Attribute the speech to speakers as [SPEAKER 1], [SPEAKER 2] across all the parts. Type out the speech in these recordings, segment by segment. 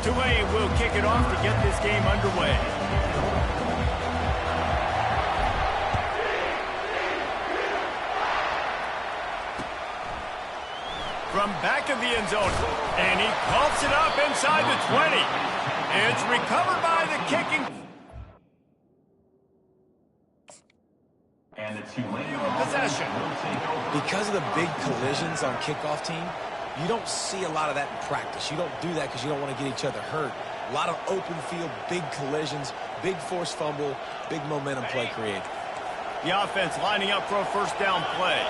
[SPEAKER 1] Tulane will kick it off to get this game underway. From back of the end zone, and he pumps it up inside the 20. It's recovered by the kicking.
[SPEAKER 2] And the Tulane
[SPEAKER 1] possession.
[SPEAKER 3] Because of the big collisions on kickoff team, you don't see a lot of that in practice. You don't do that because you don't want to get each other hurt. A lot of open field, big collisions, big forced fumble, big momentum play created.
[SPEAKER 1] The offense lining up for a first down play.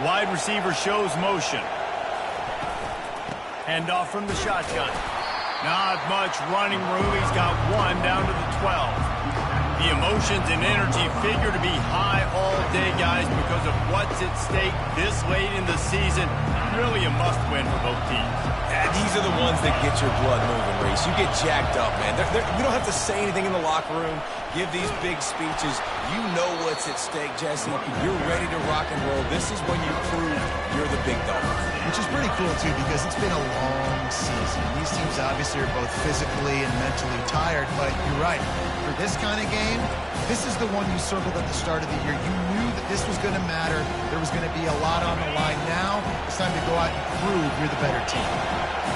[SPEAKER 1] Wide receiver shows motion. Handoff from the shotgun. Not much running room. He's got one down to the 12. The emotions and energy figure to be high all day, guys, because of what's at stake this late in the season. Really a must-win for both teams.
[SPEAKER 3] These are the ones that get your blood moving, Reese. You get jacked up, man. You don't have to say anything in the locker room, give these big speeches. You know what's at stake, Jesse. You're ready to rock and roll. This is when you prove you're the big dog.
[SPEAKER 4] Which is pretty cool, too, because it's been a long season. These teams obviously are both physically and mentally tired, but you're right. For this kind of game, this is the one you circled at the start of the year. You knew that this was going to matter. There was going to be a lot on the line. Now it's time to go out and prove you're the better team.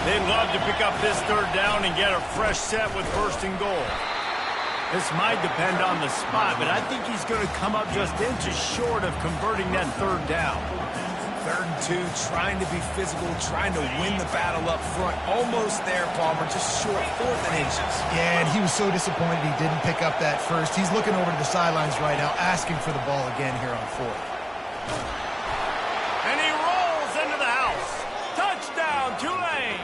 [SPEAKER 1] They'd love to pick up this third down and get a fresh set with first and goal. This might depend on the spot, but I think he's going to come up just inches short of converting that third down.
[SPEAKER 3] 3rd and 2, trying to be physical, trying to win the battle up front. Almost there, Palmer, just short, 4th and inches.
[SPEAKER 4] Yeah, and he was so disappointed he didn't pick up that first. He's looking over to the sidelines right now, asking for the ball again here on 4th.
[SPEAKER 1] And he rolls into the house. Touchdown, Tulane!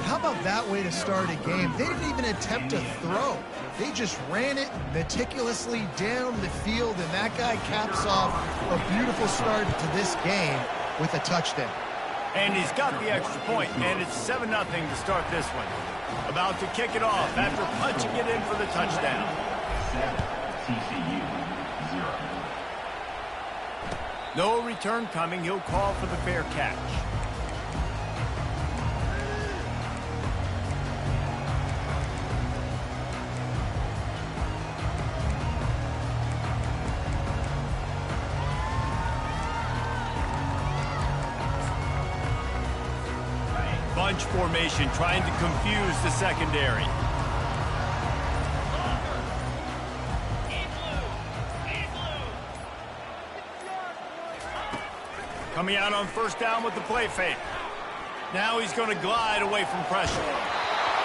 [SPEAKER 4] How about that way to start a game? They didn't even attempt to throw. They just ran it meticulously down the field, and that guy caps off a beautiful start to this game with a touchdown.
[SPEAKER 1] And he's got the extra point, and it's 7-0 to start this one. About to kick it off after punching it in for the touchdown.
[SPEAKER 2] 7, TCU 0.
[SPEAKER 1] No return coming. He'll call for the fair catch. Bunch formation trying to confuse the secondary. Coming out on first down with the play fake. Now he's going to glide away from pressure.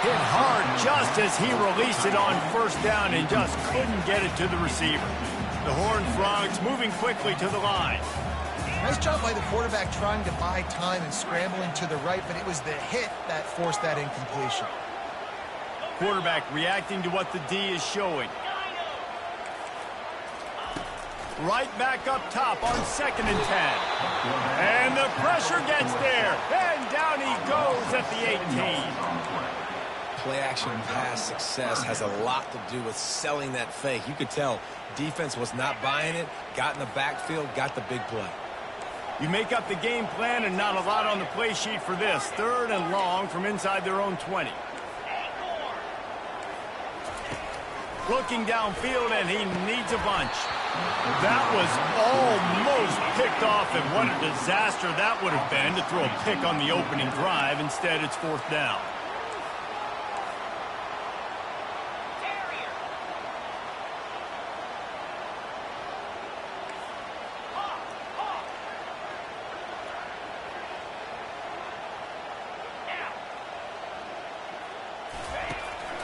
[SPEAKER 1] Hit hard just as he released it on first down and just couldn't get it to the receiver. The Horned Frogs moving quickly to the line.
[SPEAKER 4] Nice job by the quarterback trying to buy time and scrambling to the right, but it was the hit that forced that incompletion.
[SPEAKER 1] Quarterback reacting to what the D is showing. Right back up top on 2nd and 10. And the pressure gets there. And down he goes at the 18.
[SPEAKER 3] Play action pass success has a lot to do with selling that fake. You could tell defense was not buying it, got in the backfield, got the big play.
[SPEAKER 1] You make up the game plan and not a lot on the play sheet for this. 3rd and long from inside their own 20. Looking downfield, and he needs a bunch. That was almost picked off, and what a disaster that would have been to throw a pick on the opening drive. Instead, it's 4th down.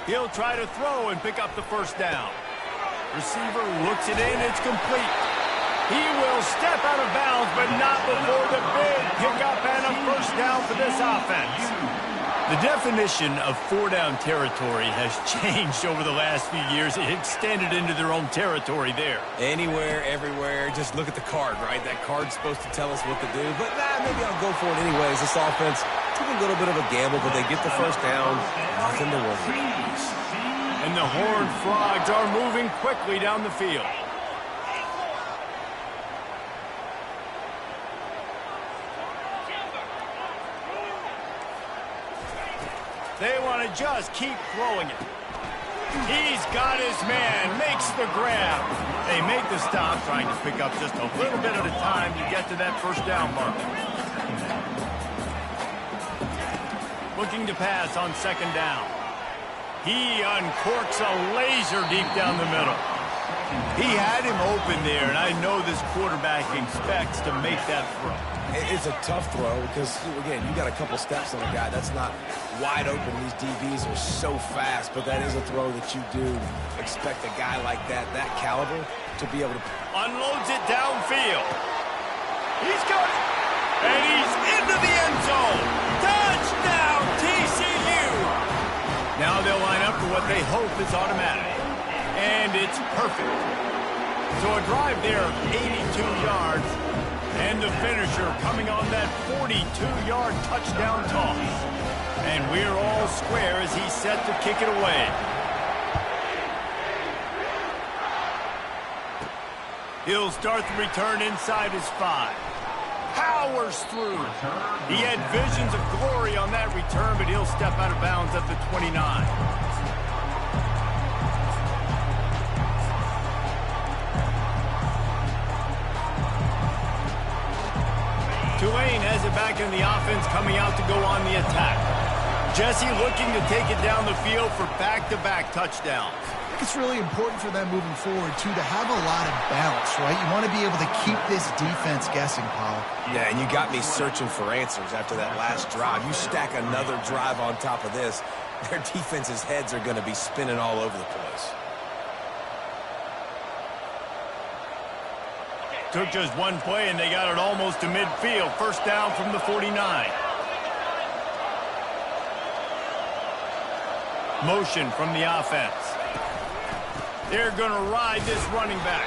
[SPEAKER 1] He'll try to throw and pick up the first down. Receiver looks it in, it's complete. He will step out of bounds, but not before the big pickup and a first down for this offense. The definition of 4-down territory has changed over the last few years. It extended into their own territory there.
[SPEAKER 3] Anywhere, everywhere, just look at the card, right? That card's supposed to tell us what to do, but maybe I'll go for it anyways. This offense took a little bit of a gamble, but they get the first down. Nothing to worry.
[SPEAKER 1] And the Horned Frogs are moving quickly down the field. They want to just keep throwing it. He's got his man, makes the grab. They make the stop, trying to pick up just a little bit at a time to get to that first down mark. Looking to pass on second down. He uncorks a laser deep down the middle. He had him open there, and I know this quarterback expects to make that throw.
[SPEAKER 3] It's a tough throw because, again, you got a couple steps on the guy. That's not wide open. These DBs are so fast, but that is a throw that you do expect a guy like that caliber, to be able to...
[SPEAKER 1] Unloads it downfield. He's got it. And he's into the end zone. Touchdown, TCU. Now they'll line up for what they hope is automatic. And it's perfect. So a drive there of 82 yards. And the finisher coming on that 42-yard touchdown toss. And we're all square as he's set to kick it away. He'll start the return inside his 5. Powers through. He had visions of glory on that return, but he'll step out of bounds at the 29. Tulane has it back in the offense, coming out to go on the attack. Jesse looking to take it down the field for back-to-back touchdowns.
[SPEAKER 4] It's really important for them moving forward, too, to have a lot of balance, right? You want to be able to keep this defense guessing, Pollock.
[SPEAKER 3] Yeah, and you got me searching for answers after that last drive. You stack another drive on top of this, their defense's heads are going to be spinning all over the place.
[SPEAKER 1] Took just one play, and they got it almost to midfield. First down from the 49. Motion from the offense. They're going to ride this running back.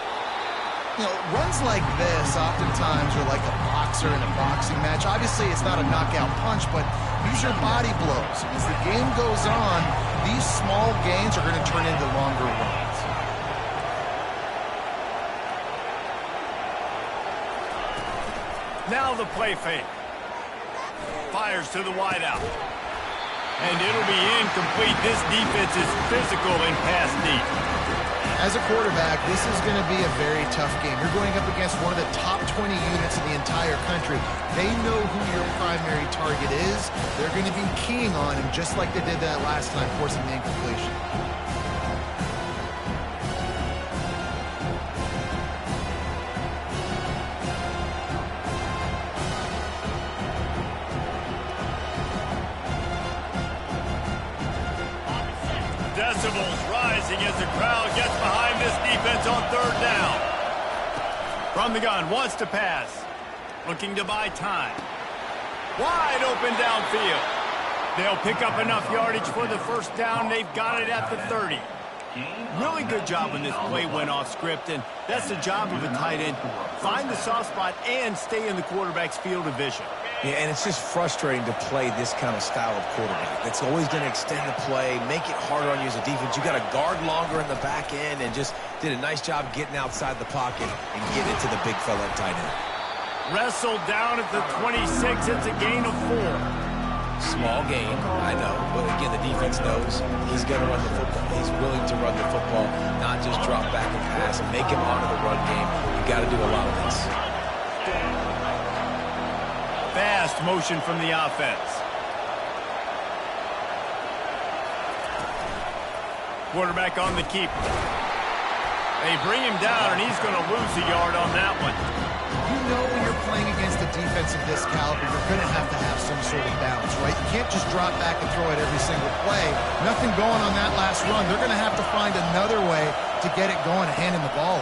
[SPEAKER 4] You know, runs like this oftentimes are like a boxer in a boxing match. Obviously, it's not a knockout punch, but use your body blows. As the game goes on, these small gains are going to turn into longer runs.
[SPEAKER 1] Now the play fake. Fires to the wideout. And it'll be incomplete. This defense is physical and pass deep.
[SPEAKER 4] As a quarterback, this is going to be a very tough game. You're going up against one of the top 20 units in the entire country. They know who your primary target is. They're going to be keying on him just like they did that last time, forcing the incompletion.
[SPEAKER 1] Decibels rising as the crowd gets behind this defense on third down. From the gun, wants to pass. Looking to buy time. Wide open downfield. They'll pick up enough yardage for the first down. They've got it at the 30. Really good job when this play went off script, and that's the job of a tight end. Find the soft spot and stay in the quarterback's field of vision.
[SPEAKER 3] Yeah, and it's just frustrating to play this kind of style of quarterback. It's always going to extend the play, make it harder on you as a defense. You got to guard longer in the back end, and just did a nice job getting outside the pocket and getting it to the big fella tight end.
[SPEAKER 1] Wrestled down at the 26. It's a gain of 4.
[SPEAKER 3] Small gain, I know, but again, the defense knows he's going to run the football. He's willing to run the football, not just drop back and pass and make him onto the run game. You got to do a lot of this.
[SPEAKER 1] Fast motion from the offense. Quarterback on the keep. They bring him down, and he's going to lose a yard on that one.
[SPEAKER 4] You know when you're playing against a defense of this caliber, you're going to have some sort of balance, right? You can't just drop back and throw it every single play. Nothing going on that last run. They're going to have to find another way to get it going and hand him the ball.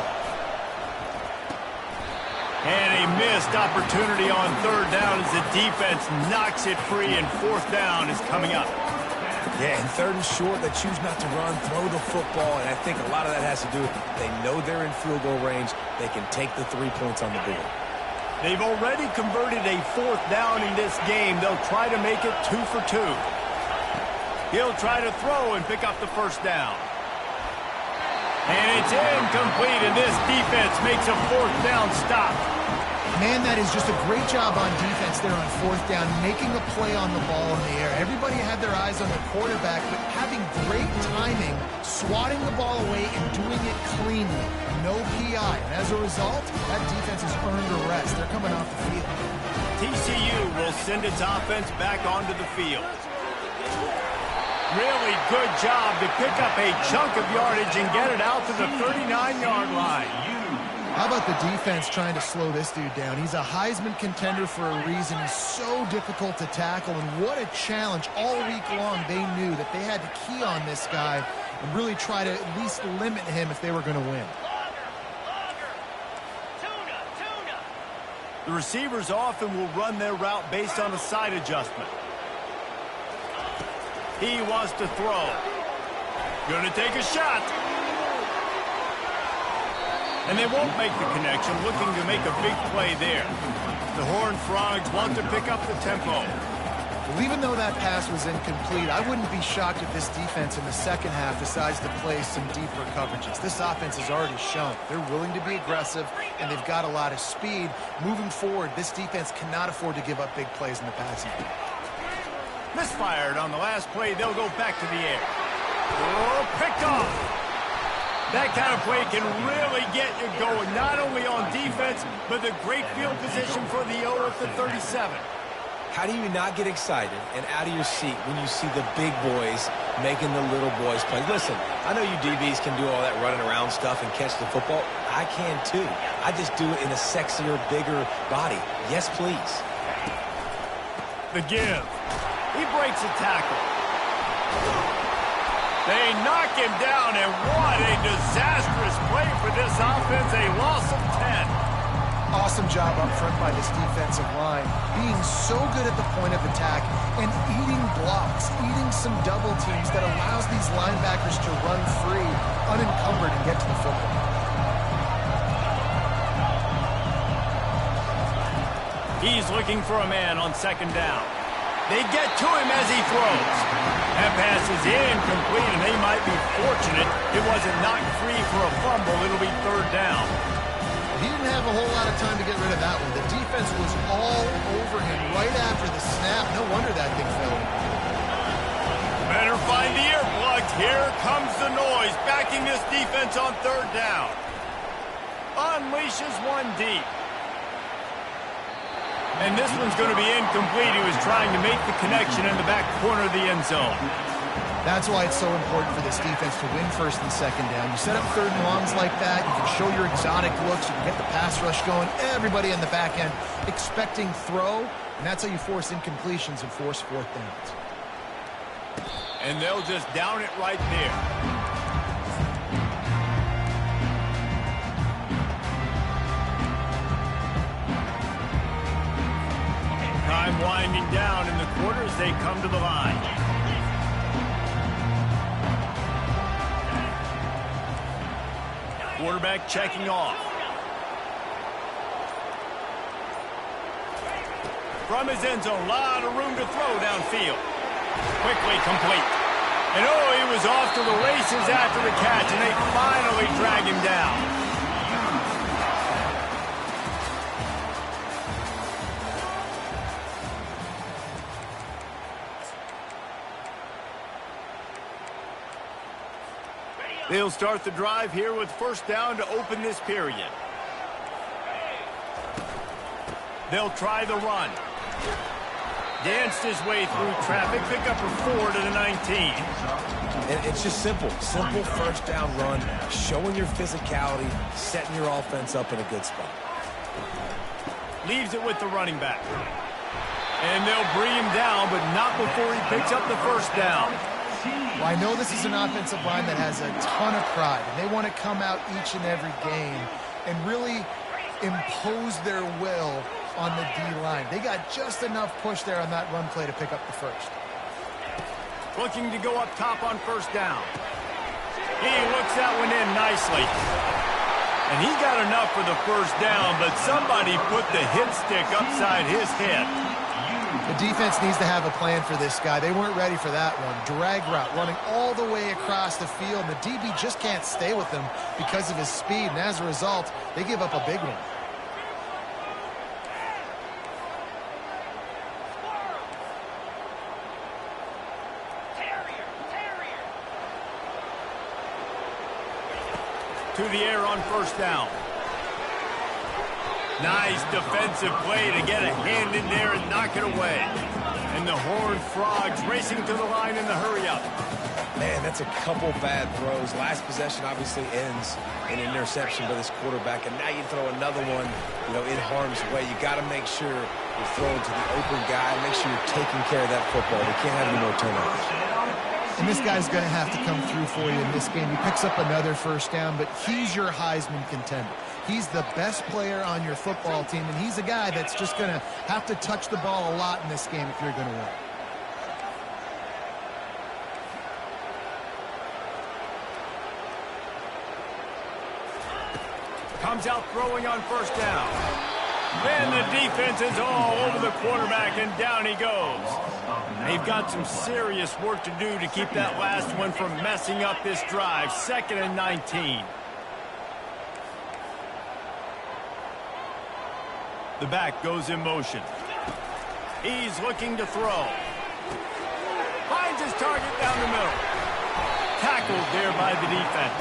[SPEAKER 1] And a missed opportunity on third down as the defense knocks it free, and fourth down is coming up.
[SPEAKER 3] Yeah, and third and short, they choose not to run, throw the football, and I think a lot of that has to do with they know they're in field goal range. They can take the 3 points on the board.
[SPEAKER 1] They've already converted a fourth down in this game. They'll try to make it 2 for 2. He'll try to throw and pick up the first down. And it's incomplete, and this defense makes a fourth down stop.
[SPEAKER 4] Man, that is just a great job on defense there on fourth down, making a play on the ball in the air. Everybody had their eyes on the quarterback, but having great timing, swatting the ball away and doing it cleanly. No PI. And as a result, that defense has earned a rest. They're coming off the field.
[SPEAKER 1] TCU will send its offense back onto the field. Really good job to pick up a chunk of yardage and get it out to the 39-yard line.
[SPEAKER 4] How about the defense trying to slow this dude down? He's a Heisman contender for a reason. He's so difficult to tackle, and what a challenge. All week long, they knew that they had to key on this guy and really try to at least limit him if they were going to win.
[SPEAKER 1] The receivers often will run their route based on a side adjustment. He wants to throw. Going to take a shot. And they won't make the connection, looking to make a big play there. The Horned Frogs want to pick up the tempo.
[SPEAKER 4] Well, even though that pass was incomplete, I wouldn't be shocked if this defense in the second half decides to play some deeper coverages. This offense has already shown they're willing to be aggressive, and they've got a lot of speed. Moving forward, this defense cannot afford to give up big plays in the passing game.
[SPEAKER 1] Misfired on the last play. They'll go back to the air. Oh, picked off. That kind of play can really get you going, not only on defense, but the great field position for the O at the 37.
[SPEAKER 3] How do you not get excited and out of your seat when you see the big boys making the little boys play? Listen, I know you DBs can do all that running around stuff and catch the football. I can too. I just do it in a sexier, bigger body. Yes, please.
[SPEAKER 1] The give. He breaks a tackle. They knock him down, and what a disastrous play for this offense. A loss of 10.
[SPEAKER 4] Awesome job up front by this defensive line, being so good at the point of attack and eating blocks, eating some double teams that allows these linebackers to run free, unencumbered, and get to the football.
[SPEAKER 1] He's looking for a man on second down. They get to him as he throws. That pass is incomplete, and they might be fortunate it wasn't knocked free for a fumble. It'll be third down.
[SPEAKER 4] He didn't have a whole lot of time to get rid of that one. The defense was all over him right after the snap. No wonder that thing fell.
[SPEAKER 1] Better find the earplugs. Here comes the noise, backing this defense on third down. Unleashes one deep. And this one's going to be incomplete. He was trying to make the connection in the back corner of the end zone.
[SPEAKER 4] That's why it's so important for this defense to win first and second down. You set up third and longs like that, you can show your exotic looks, you can get the pass rush going, everybody in the back end expecting throw, and that's how you force incompletions and force fourth downs.
[SPEAKER 1] And they'll just down it right there. Time winding down in the quarter as they come to the line. Quarterback checking off. From his end zone, a lot of room to throw downfield. Quickly complete. And oh, he was off to the races after the catch, and they finally drag him down. They'll start the drive here with first down to open this period. They'll try the run. Danced his way through traffic, pick up a 4 to the 19.
[SPEAKER 3] And it's just simple. Simple first down run, showing your physicality, setting your offense up in a good spot.
[SPEAKER 1] Leaves it with the running back. And they'll bring him down, but not before he picks up the first down.
[SPEAKER 4] Well, I know this is an offensive line that has a ton of pride, and they want to come out each and every game and really impose their will on the D-line. They got just enough push there on that run play to pick up the first.
[SPEAKER 1] Looking to go up top on first down. He looks that one in nicely. And he got enough for the first down, but somebody put the hit stick upside his head.
[SPEAKER 4] The defense needs to have a plan for this guy. They weren't ready for that one. Drag route, running all the way across the field. The DB just can't stay with him because of his speed, and as a result, they give up a big one.
[SPEAKER 1] to the air on first down. Nice defensive play to get a hand in there and knock it away. And the Horned Frogs racing to the line in the hurry-up.
[SPEAKER 3] Man, that's a couple bad throws. Last possession obviously ends in an interception by this quarterback, and now you throw another one, in harm's way. You got to make sure you're throwing to the open guy. Make sure you're taking care of that football. They can't have any more turnovers.
[SPEAKER 4] And this guy's going to have to come through for you in this game. He picks up another first down, but he's your Heisman contender. He's the best player on your football team, and he's a guy that's just going to have to touch the ball a lot in this game if you're going to win.
[SPEAKER 1] Comes out throwing on first down. And the defense is all over the quarterback, and down he goes. They've got some serious work to do to keep that last one from messing up this drive. 2nd and 19. The back goes in motion. He's looking to throw. Finds his target down the middle. Tackled there by the defense.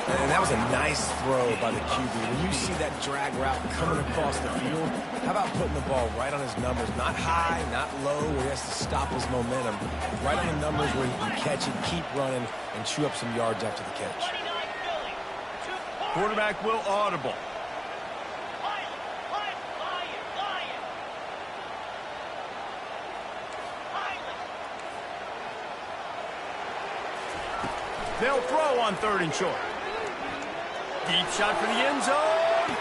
[SPEAKER 3] And that was a nice throw by the QB. When you see that drag route coming across the field, how about putting the ball right on his numbers? Not high, not low, where he has to stop his momentum. Right on the numbers where he can catch it, keep running, and chew up some yards after the catch.
[SPEAKER 1] Quarterback will audible. They'll throw on 3rd and short. Deep shot for the end zone.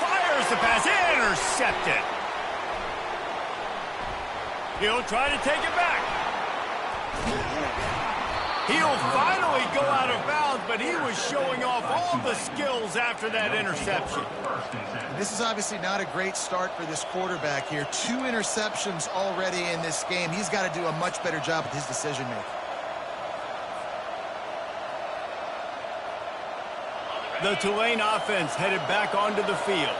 [SPEAKER 1] Fires the pass. Intercepted. He'll try to take it back. He'll finally go out of bounds, but he was showing off all the skills after that interception.
[SPEAKER 4] This is obviously not a great start for this quarterback here. 2 interceptions already in this game. He's got to do a much better job with his decision-making.
[SPEAKER 1] The Tulane offense headed back onto the field.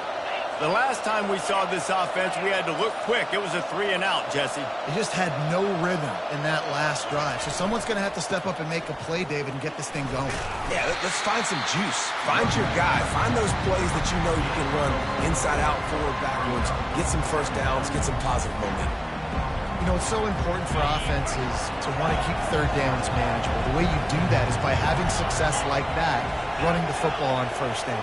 [SPEAKER 1] The last time we saw this offense, we had to look quick. It was a 3-and-out, Jesse.
[SPEAKER 4] He just had no rhythm in that last drive. So someone's going to have to step up and make a play, David, and get this thing going.
[SPEAKER 3] Yeah, let's find some juice. Find your guy. Find those plays that you know you can run inside out, forward, backwards. Get some first downs. Get some positive momentum.
[SPEAKER 4] It's so important for offenses to want to keep 3rd downs manageable. The way you do that is by having success like that, running the football on first down.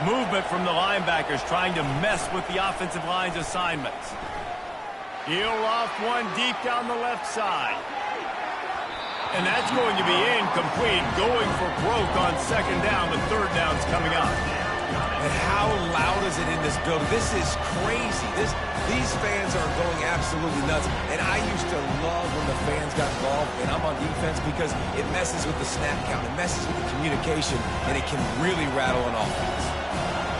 [SPEAKER 1] Movement from the linebackers trying to mess with the offensive line's assignments. He'll loft one deep down the left side. And that's going to be incomplete. Going for broke on 2nd down. The 3rd down's coming up.
[SPEAKER 3] And how loud is it in this building? This is crazy. These fans are going absolutely nuts. And I used to love when the fans got involved, and I'm on defense, because it messes with the snap count. It messes with the communication, and it can really rattle an offense.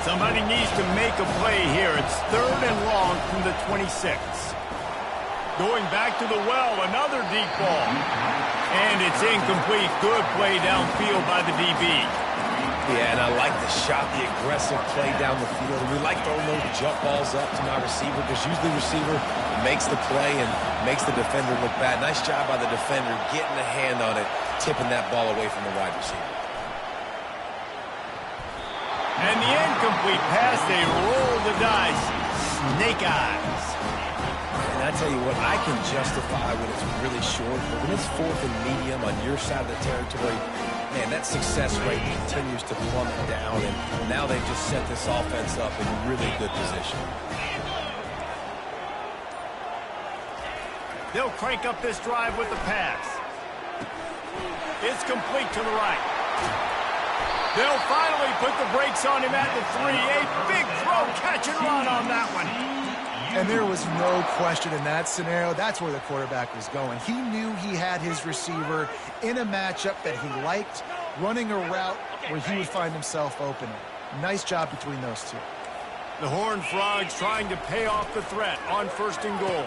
[SPEAKER 1] Somebody needs to make a play here. It's 3rd and long from the 26. Going back to the well, another deep ball. And it's incomplete. Good play downfield by the DB.
[SPEAKER 3] Yeah, and I like the shot, the aggressive play down the field. And we like throwing those jump balls up to my receiver, because usually the receiver makes the play and makes the defender look bad. Nice job by the defender getting a hand on it, tipping that ball away from the wide receiver.
[SPEAKER 1] And the incomplete pass, they roll the dice. Snake eyes.
[SPEAKER 3] And I tell you what, I can justify when it's really short, but when it's 4th and medium on your side of the territory, man, that success rate continues to plummet down, and now they've just set this offense up in really good position.
[SPEAKER 1] They'll crank up this drive with the pass. It's complete to the right. They'll finally put the brakes on him at the 3. A big throw, catch and run on that one.
[SPEAKER 4] And there was no question in that scenario. That's where the quarterback was going. He knew he had his receiver in a matchup that he liked, running a route where he would find himself open. Nice job between those two.
[SPEAKER 1] The Horned Frogs trying to pay off the threat on 1st and goal.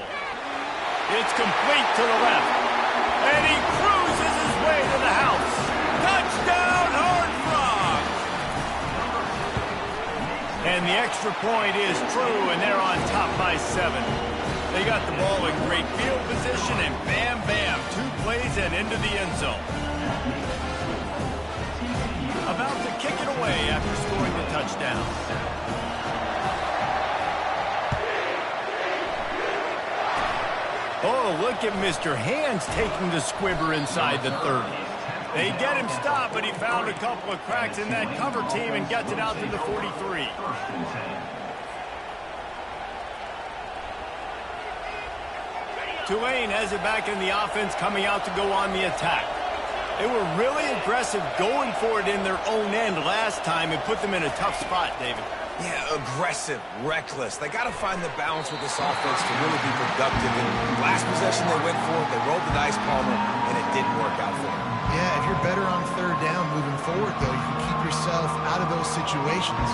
[SPEAKER 1] It's complete to the left. And he cruises his way to the house. Touchdown, Horned Frogs! And the extra point is true, and they're on top by 7. They got the ball in great field position, and bam, bam, 2 plays and into the end zone. About to kick it away after scoring the touchdown. Oh, look at Mr. Hands taking the squibber inside the 30. They get him stopped, but he found a couple of cracks in that cover team and gets it out to the 43. Tulane has it back in the offense, coming out to go on the attack. They were really aggressive going for it in their own end last time and put them in a tough spot, David.
[SPEAKER 3] Yeah, aggressive, reckless. They got to find the balance with this offense to really be productive. And last possession they went for it, they rolled the dice, Palmer, and it didn't work out for them.
[SPEAKER 4] Yeah, if you're better on third down moving forward, though, you can keep yourself out of those situations.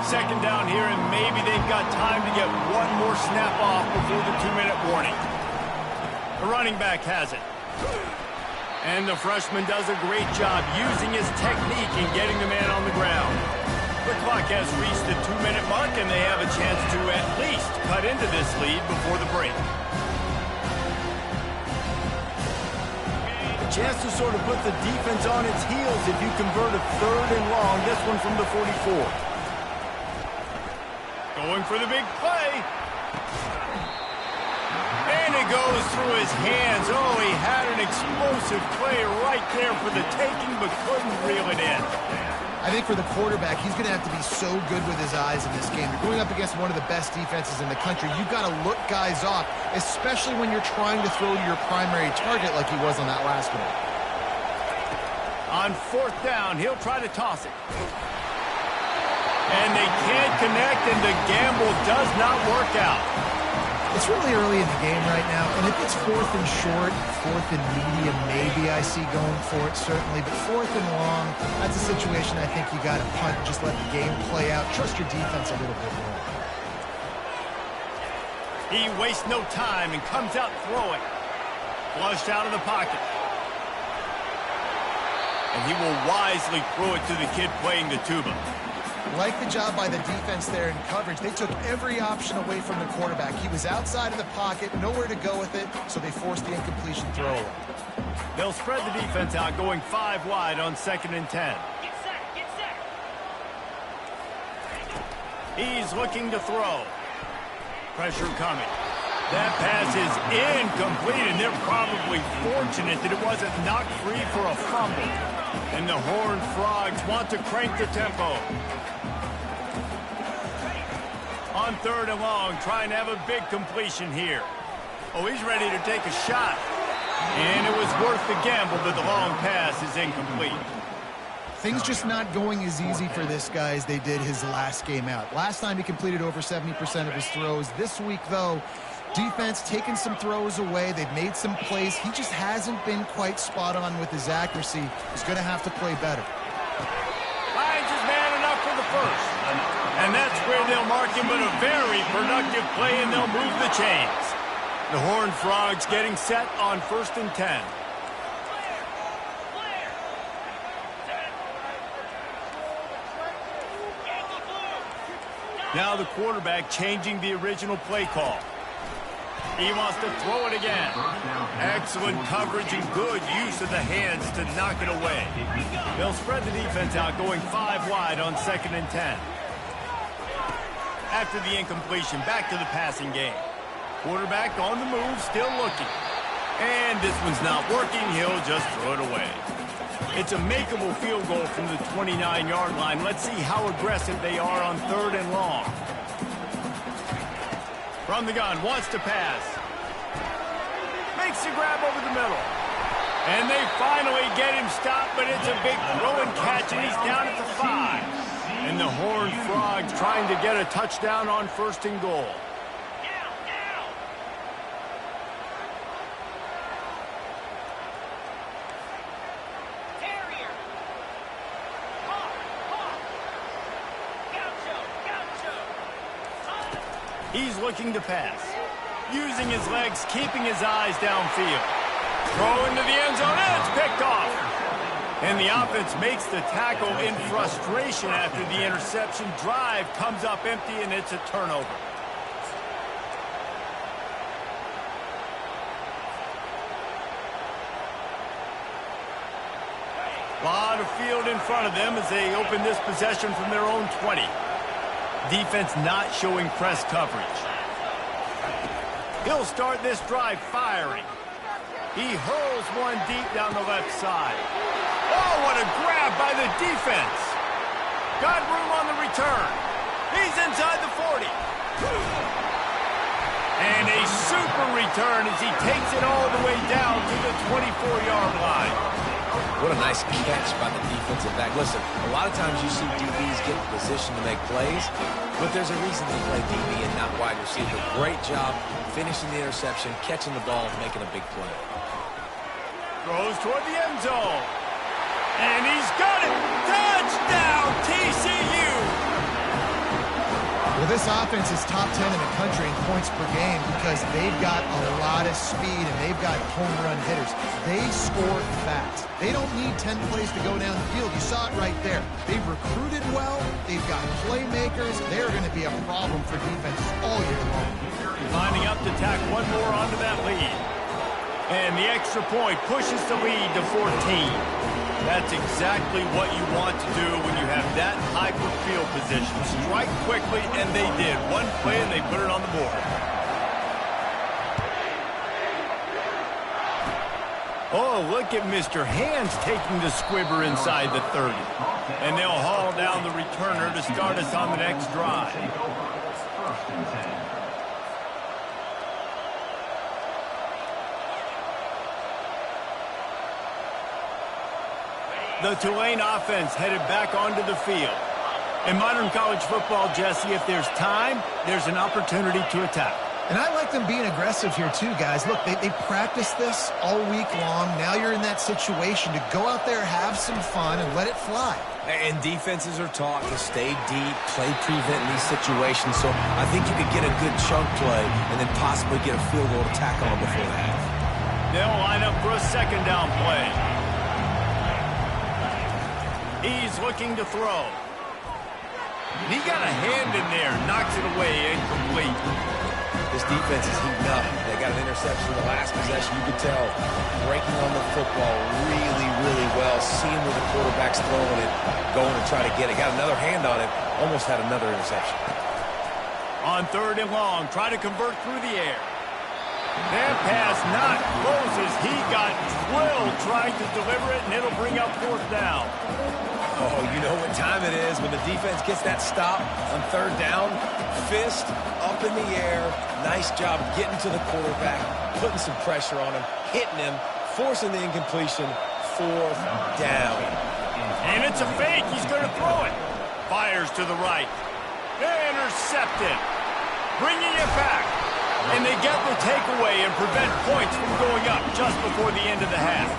[SPEAKER 1] Second down here, and maybe they've got time to get one more snap off before the 2-minute warning. The running back has it. And the freshman does a great job using his technique and getting the man on the ground. The clock has reached the 2-minute mark, and they have a chance to at least cut into this lead before the break. A chance to sort of put the defense on its heels if you convert a 3rd and long, this one from the 44. Going for the big play. And it goes through his hands. Oh, he had an explosive play right there for the taking, but couldn't reel it in.
[SPEAKER 4] I think for the quarterback, he's going to have to be so good with his eyes in this game. You're going up against one of the best defenses in the country. You've got to look guys off, especially when you're trying to throw to your primary target like he was on that last one.
[SPEAKER 1] On 4th down, he'll try to toss it. And they can't connect, and the gamble does not work out.
[SPEAKER 4] It's really early in the game right now, and if it's 4th and short, 4th and medium, maybe I see going for it, certainly. But 4th and long, that's a situation I think you got to punt and just let the game play out. Trust your defense a little bit more.
[SPEAKER 1] He wastes no time and comes out throwing. Flushed out of the pocket. And he will wisely throw it to the kid playing the tuba.
[SPEAKER 4] Like the job by the defense there in coverage. They took every option away from the quarterback. He was outside of the pocket, nowhere to go with it, so they forced the incompletion throw.
[SPEAKER 1] They'll spread the defense out, going 5 wide on 2nd and 10.
[SPEAKER 5] Get set.
[SPEAKER 1] He's looking to throw. Pressure coming. That pass is incomplete, and they're probably fortunate that it wasn't knocked free for a fumble. And the Horned Frogs want to crank the tempo. On 3rd and long, trying to have a big completion here. Oh, he's ready to take a shot. And it was worth the gamble, but the long pass is incomplete.
[SPEAKER 4] Things just not going as easy for this guy as they did his last game out. Last time he completed over 70% of his throws. This week, though, defense taking some throws away. They've made some plays. He just hasn't been quite spot on with his accuracy. He's going to have to play better.
[SPEAKER 1] Finds his man enough for the first. And that's where they'll mark him, but a very productive play, and they'll move the chains. The Horned Frogs getting set on 1st and 10. Now the quarterback changing the original play call. He wants to throw it again. Excellent coverage and good use of the hands to knock it away. They'll spread the defense out, going 5 wide on 2nd and 10. After the incompletion, back to the passing game. Quarterback on the move, still looking. And this one's not working. He'll just throw it away. It's a makeable field goal from the 29-yard line. Let's see how aggressive they are on 3rd and long. From the gun, wants to pass. Makes the grab over the middle. And they finally get him stopped, but it's a big throw and catch, and he's down at the 5. And the Horned Frogs trying to get a touchdown on 1st and goal. He's looking to pass. Using his legs, keeping his eyes downfield. Throw into the end zone, and it's picked off. And the offense makes the tackle in frustration after the interception. Drive comes up empty, and it's a turnover. field in front of them as they open this possession from their own 20. Defense not showing press coverage. He'll start this drive firing. He hurls one deep down the left side. Oh, what a grab by the defense. Got room on the return. He's inside the 40. And a super return as he takes it all the way down to the 24-yard line.
[SPEAKER 3] What a nice catch by the defensive back. Listen, a lot of times you see DBs get in position to make plays, but there's a reason they play DB and not wide receiver. Great job finishing the interception, catching the ball, and making a big play.
[SPEAKER 1] Throws toward the end zone. And he's got it. Touchdown, TCU.
[SPEAKER 4] Well, this offense is top 10 in the country in points per game because they've got a lot of speed and they've got home run hitters. They score fast. They don't need 10 plays to go down the field. You saw it right there. They've recruited well. They've got playmakers. They're going to be a problem for defenses all year long.
[SPEAKER 1] Lining up to tack one more onto that lead. And the extra point pushes the lead to 14. That's exactly what you want to do when you have that type of field position. Strike quickly, and they did. One play, and they put it on the board. Oh, look at Mr. Hands taking the squibber inside the 30. And they'll haul down the returner to start us on the next drive. The Tulane offense headed back onto the field. In modern college football, Jesse, if there's time, there's an opportunity to attack.
[SPEAKER 4] And I like them being aggressive here too, guys. Look, they practiced this all week long. Now you're in that situation to go out there, have some fun, and let it fly.
[SPEAKER 3] And defenses are taught to stay deep, play prevent in these situations. So I think you could get a good chunk play and then possibly get a field goal to tack on before the half.
[SPEAKER 1] They'll line up for a second down play. He's looking to throw. He got a hand in there, knocks it away, incomplete.
[SPEAKER 3] This defense is heating up. They got an interception in the last possession. You could tell breaking on the football really, really well, seeing where the quarterback's throwing it, going to try to get it. Got another hand on it, almost had another interception.
[SPEAKER 1] On 3rd and long, try to convert through the air. That pass not close as he got drilled trying to deliver it, and it'll bring up 4th down.
[SPEAKER 3] Oh, you know what time it is when the defense gets that stop on 3rd down. Fist up in the air. Nice job getting to the quarterback, putting some pressure on him, hitting him, forcing the incompletion. 4th down.
[SPEAKER 1] And it's a fake. He's going to throw it. Fires to the right. Intercepted. Bringing it back. And they get the takeaway and prevent points from going up just before the end of the half.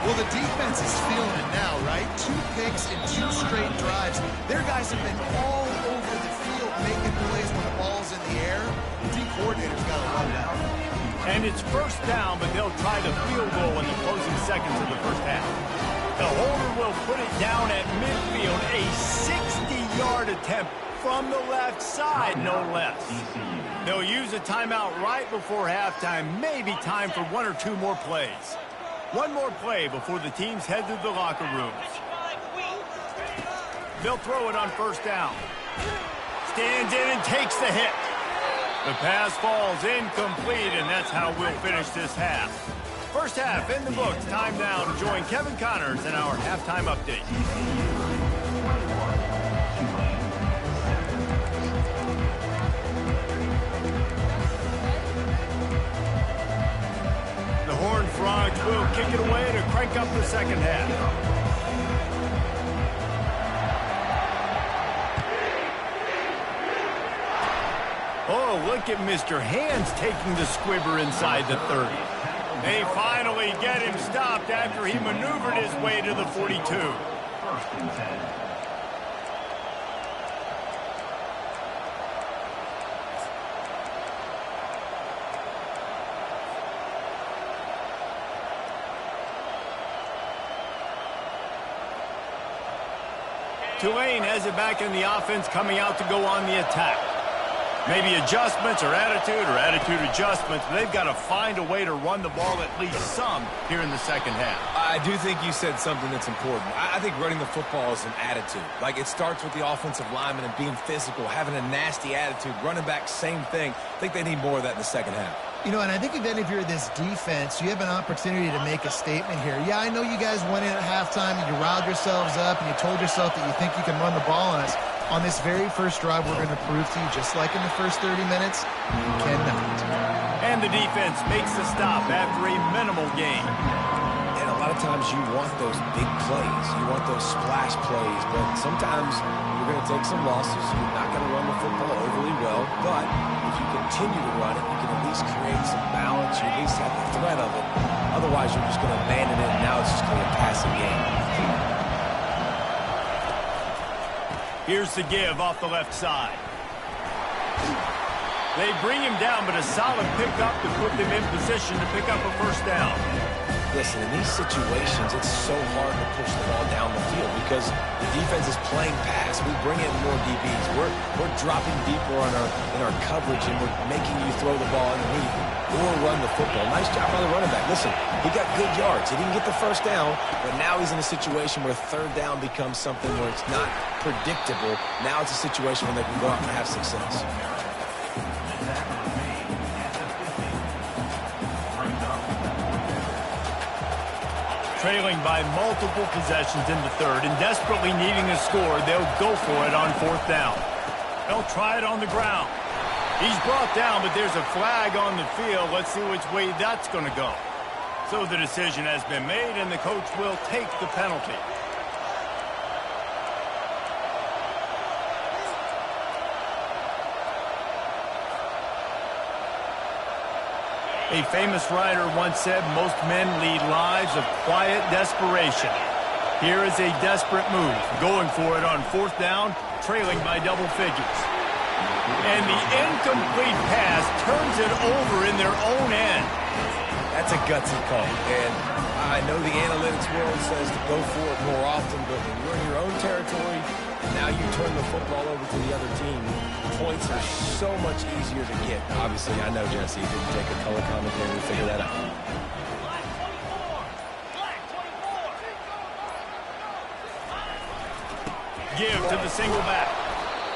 [SPEAKER 4] Well, the defense is feeling it now, right? 2 picks in 2 straight drives. Their guys have been all over the field making plays when the ball's in the air. The D coordinator's got to love that.
[SPEAKER 1] And it's 1st down, but they'll try the field goal in the closing seconds of the first half. The holder will put it down at midfield, a 60-yard attempt from the left side, no less. They'll use a timeout right before halftime, maybe time for 1 or 2 more plays. One more play before the teams head to the locker rooms. They'll throw it on 1st down. Stands in and takes the hit. The pass falls incomplete, and that's how we'll finish this half. First half in the books. Time now to join Kevin Connors in our halftime update. The Horned Frogs will kick it away to crank up the second half. Oh, look at Mr. Hands taking the squibber inside the 30. They finally get him stopped after he maneuvered his way to the 42.
[SPEAKER 2] 1st and 10.
[SPEAKER 1] Tulane has it back in the offense, coming out to go on the attack. Maybe adjustments or attitude adjustments. But they've got to find a way to run the ball at least some here in the second half.
[SPEAKER 3] I do think you said something that's important. I think running the football is an attitude. Like, it starts with the offensive lineman and being physical, having a nasty attitude. Running back, same thing. I think they need more of that in the second half.
[SPEAKER 4] You know, and I think if you're this defense, you have an opportunity to make a statement here. Yeah, I know you guys went in at halftime and you riled yourselves up and you told yourself that you think you can run the ball on us. On this very first drive, we're going to prove to you, just like in the first 30 minutes, you cannot.
[SPEAKER 1] And the defense makes the stop after a minimal gain.
[SPEAKER 3] And a lot of times you want those big plays. You want those splash plays. But sometimes you're going to take some losses. You're not going to run the football overly well. But if you continue to run it, you can at least create some balance. You at least have the threat of it. Otherwise, you're just going to abandon it, and now it's just going to be a passing game.
[SPEAKER 1] Here's the give off the left side. They bring him down, but a solid pickup to put them in position to pick up a first down.
[SPEAKER 3] Listen, in these situations, it's so hard to push the ball down the field because the defense is playing pass. We bring in more DBs. We're dropping deeper in our coverage, and we're making you throw the ball underneath or run the football. Nice job by the running back. Listen, he got good yards. He didn't get the first down, but now he's in a situation where third down becomes something where it's not predictable. Now it's a situation where they can go out and have success.
[SPEAKER 1] Trailing by multiple possessions in the third and desperately needing a score, they'll go for it on fourth down. They'll try it on the ground. He's brought down, but there's a flag on the field. Let's see which way that's going to go. So the decision has been made, and the coach will take the penalty. A famous writer once said, most men lead lives of quiet desperation. Here is a desperate move, going for it on fourth down, trailing by double figures. And the incomplete pass turns it over in their own end.
[SPEAKER 3] That's a gutsy call. And I know the analytics world says to go for it more often, but when you're in your own territory, now you turn the football over to the other team. Points are so much easier to get. Obviously, I know, Jesse, didn't take a color commentary to figure that out.
[SPEAKER 1] Give to the single back.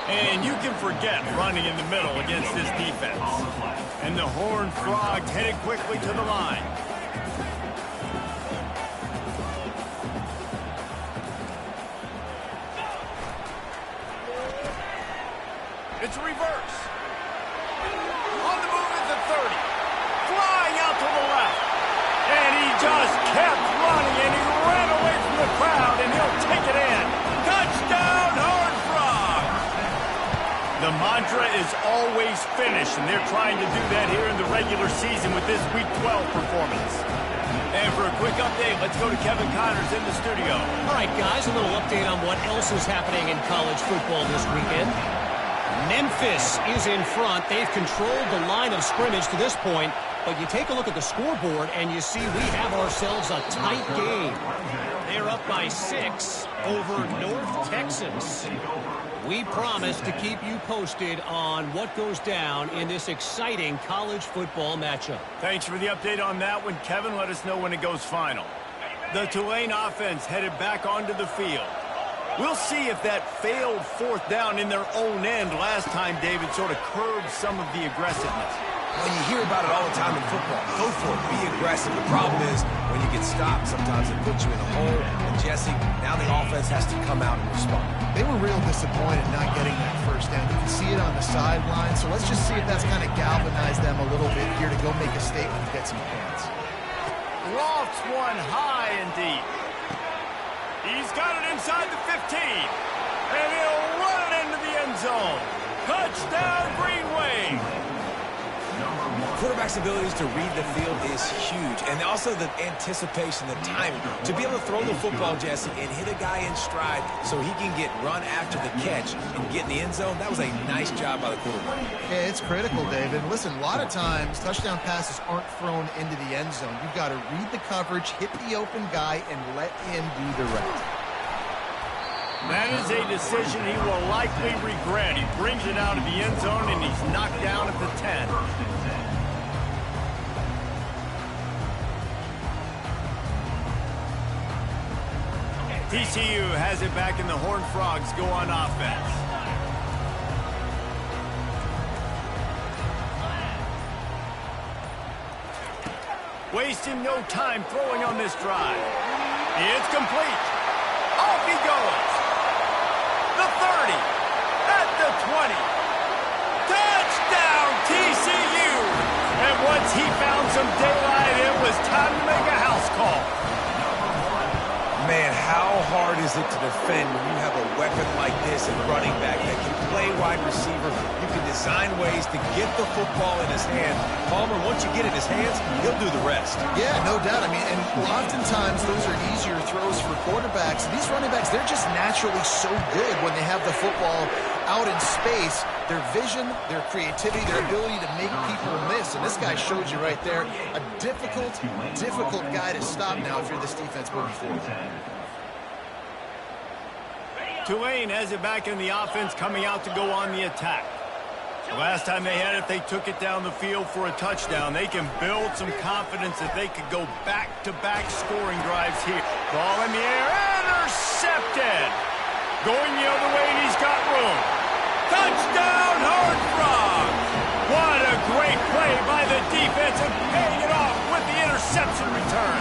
[SPEAKER 1] And you can forget running in the middle against this defense. And the Horned Frogs headed quickly to the line. It's a reverse. On the move at the 30. Flying out to the left. And he just kept running, and he ran away from the crowd, and he'll take it in. Touchdown, Horned Frogs! The mantra is always finish, and they're trying to do that here in the regular season with this Week 12 performance. And for a quick update, let's go to Kevin Connors in the studio.
[SPEAKER 5] All right, guys, a little update on what else is happening in college football this weekend. Memphis is in front. They've controlled the line of scrimmage to this point, but you take a look at the scoreboard and you see we have ourselves a tight game. They're up by 6 over North Texas. We promise to keep you posted on what goes down in this exciting college football matchup.
[SPEAKER 1] Thanks for the update on that one, Kevin. Let us know when it goes final. The Tulane offense headed back onto the field. We'll see if that failed fourth down in their own end last time, David, sort of curbed some of the aggressiveness.
[SPEAKER 3] When you hear about it all the time in football, go for it, be aggressive. The problem is when you get stopped, sometimes it puts you in a hole. And Jesse, now the offense has to come out and respond.
[SPEAKER 4] They were real disappointed not getting that first down. You can see it on the sideline. So let's just see if that's kind of galvanized them a little bit here to go make a statement and get some points.
[SPEAKER 1] Lofts one high and deep. He's got it inside the 15. And he'll run it into the end zone. Touchdown, Green Wave.
[SPEAKER 3] Quarterback's abilities to read the field is huge. And also the anticipation, the timing. To be able to throw the football, Jesse, and hit a guy in stride so he can get run after the catch and get in the end zone, that was a nice job by the quarterback.
[SPEAKER 4] Yeah, it's critical, David. Listen, a lot of times touchdown passes aren't thrown into the end zone. You've got to read the coverage, hit the open guy, and let him do the rest.
[SPEAKER 1] That is a decision he will likely regret. He brings it out of the end zone, and he's knocked down at the 10. TCU has it back, and the Horned Frogs go on offense. Wasting no time throwing on this drive. It's complete. Off he goes. The 30. At the 20. Touchdown, TCU! And once he found some daylight, it was time to make a house call.
[SPEAKER 3] Man, how hard is it to defend when you have a weapon like this at running back that can play wide receiver? You can design ways to get the football in his hand. Palmer, once you get it in his hands, he'll do the rest.
[SPEAKER 4] Yeah, no doubt. I mean, and oftentimes those are easier throws for quarterbacks. These running backs, they're just naturally so good when they have the football out in space. Their vision, their creativity, their ability to make people miss. And this guy showed you right there, a difficult guy to stop now if you're this defense moving forward.
[SPEAKER 1] Tulane has it back in the offense, coming out to go on the attack. The last time they had it, they took it down the field for a touchdown. They can build some confidence that they could go back-to-back scoring drives here. Ball in the air, intercepted. Going the other way, and he's got room. Touchdown, Horned Frogs! What a great play by the defense, and paying it off with the interception return.